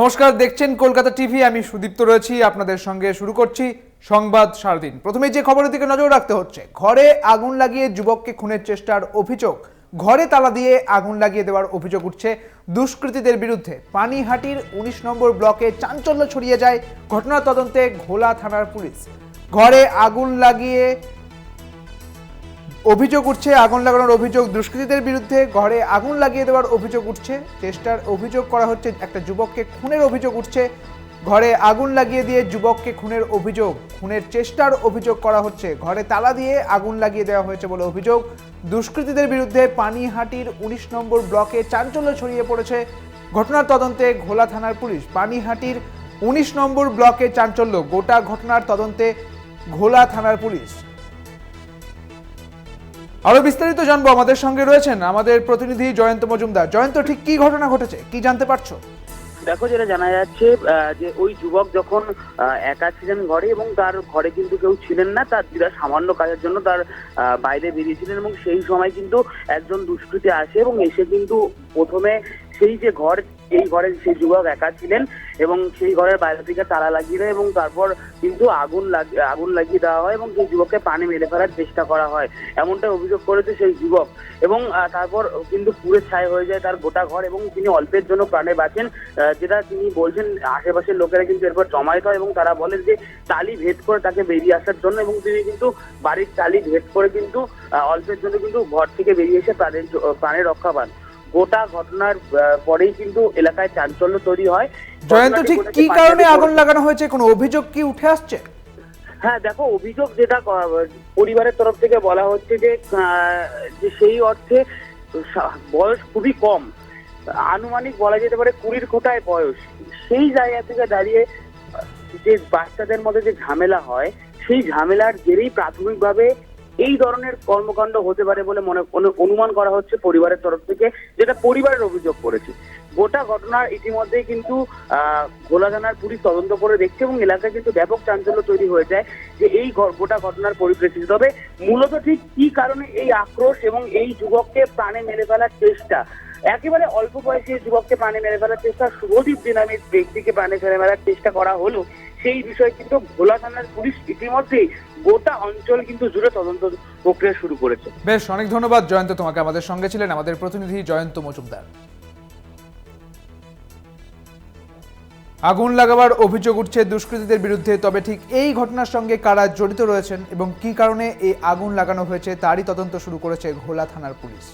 নমস্কার, দেখছেন কলকাতা টিভি। আমি সুদীপ্ত রয়েছি আপনাদের সঙ্গে। শুরু করছি সংবাদ সারাদিন। প্রথমে যে খবরের দিকে নজর রাখতে হচ্ছে, ঘরে আগুন লাগিয়ে যুবককে খুনের চেষ্টার অভিযোগ। ঘরে তালা দিয়ে আগুন লাগিয়ে দেওয়ার অভিযোগ উঠছে দুষ্কৃতীদের বিরুদ্ধে। পানিহাটির ১৯ নম্বর ব্লকে চাঞ্চল্য ছড়িয়ে যায়। ঘটনার তদন্তে ঘোলা থানার পুলিশ। ঘরে আগুন লাগিয়ে অভিযোগ উঠছে, আগুন লাগানোর অভিযোগ দুষ্কৃতীদের বিরুদ্ধে। ঘরে আগুন লাগিয়ে দেওয়ার অভিযোগ উঠছে, চেষ্টার অভিযোগ করা হচ্ছে, একটা যুবককে খুনের অভিযোগ উঠছে। ঘরে আগুন লাগিয়ে দিয়ে যুবককে খুনের অভিযোগ, খুনের চেষ্টার অভিযোগ করা হচ্ছে। ঘরে তালা দিয়ে আগুন লাগিয়ে দেওয়া হয়েছে বলে অভিযোগ দুষ্কৃতীদের বিরুদ্ধে। পানিহাটির ১৯ নম্বর ব্লকে চাঞ্চল্য ছড়িয়ে পড়েছে। ঘটনার তদন্তে ঘোলা থানার পুলিশ। পানিহাটির ১৯ নম্বর ব্লকে চাঞ্চল্য, গোটা ঘটনার তদন্তে ঘোলা থানার পুলিশ। আরো বিস্তারিত জানবো, আমাদের সঙ্গে রয়েছেন আমাদের প্রতিনিধি জয়ন্ত মজুমদার। জয়ন্ত, ঠিক কি ঘটনা ঘটেছে, কি জানতে পারছো? দেখো, যেটা জানা যাচ্ছে যে ওই যুবক যখন একা ছিলেন ঘরে, এবং তার ঘরে কিন্তু কেউ ছিলেন না, তার দিদা সামান্য কাজের জন্য তার বাইরে বেরিয়েছিলেন, এবং সেই সময় কিন্তু একজন দুষ্কৃতী আসে এবং এসে কিন্তু প্রথমে সেই যে ঘর, এই ঘরে সেই যুবক একা ছিলেন এবং সেই ঘরের বাইরে থেকে তালা লাগিয়ে দেয়, এবং তারপর কিন্তু আগুন লাগিয়ে দেওয়া হয় এবং সেই যুবককে পানি মেরে ফেলার চেষ্টা করা হয়, এমনটা অভিযোগ করেছে সেই যুবক। এবং তারপর কিন্তু পুড়ে ছাই হয়ে যায় তার গোটা ঘর, এবং তিনি অল্পের জন্য প্রাণে বাঁচেন। যেটা তিনি বলছেন, আশেপাশের লোকেরা কিন্তু এরপর জমায়েত হয় এবং তারা বলেন যে টালি ভেদ করে তাকে বেরিয়ে আসার জন্য, এবং তিনি কিন্তু বাড়ির টালি ভেদ করে কিন্তু অল্পের জন্য কিন্তু ঘর থেকে বেরিয়ে এসে প্রাণে রক্ষা পান। গোটা ঘটনার পরেই কিন্তু এলাকায় চাঞ্চল্য তৈরি হয়। জয়ন্ত, ঠিক কি কারণে আগুন লাগানো হয়েছে, কোনো অভিযোগ কি উঠে আসছে? হ্যাঁ, দেখো, অভিযোগ যেটা পরিবারের তরফ থেকে বলা হচ্ছে যে সেই অর্থে বয়স খুবই কম, আনুমানিক বলা যেতে পারে ২০ কোটায় বয়স। সেই জায়গা থেকে দাঁড়িয়ে যে বাচ্চাদের মধ্যে যে ঝামেলা হয়, সেই ঝামেলার জেরেই প্রাথমিকভাবে এই ধরনের কর্মকাণ্ড হতে পারে বলে অনুমান করা হচ্ছে পরিবারের তরফ থেকে, যেটা পরিবারের অভিযোগ করেছে। গোটা ঘটনার ইতিমধ্যেই কিন্তু ভোলা থানার পুলিশ তদন্ত করে দেখছে এবং এলাকায় কিন্তু ব্যাপক চাঞ্চল্য তৈরি হয়ে যায় যে এই গোটা ঘটনার পরিপ্রেক্ষিতে। তবে মূলত ঠিক কি কারণে এই আক্রোশ এবং এই যুবককে প্রাণে মেরে ফেলার চেষ্টা, একেবারে অল্প বয়সী যুবককে প্রাণে মেরে ফেলার চেষ্টা, শুভদীপ নামে ব্যক্তিকে প্রাণে মেরে চেষ্টা করা হলো, সেই বিষয়ে কিন্তু ভোলা থানার পুলিশ ইতিমধ্যেই গোটা অঞ্চল কিন্তু জুড়ে তদন্ত প্রক্রিয়া শুরু করেছে। বেশ, অনেক ধন্যবাদ জয়ন্ত তোমাকে। আমাদের সঙ্গে ছিলেন আমাদের প্রতিনিধি জয়ন্ত মজুমদার। আগুন লাগাবার অভিযোগ উঠছে দুষ্কৃতীদের বিরুদ্ধে। তবে ঠিক এই ঘটনার সঙ্গে কারা জড়িত রয়েছেন এবং কি কারণে এই আগুন লাগানো হয়েছে, তারই তদন্ত শুরু করেছে ঘোলা থানার পুলিশ।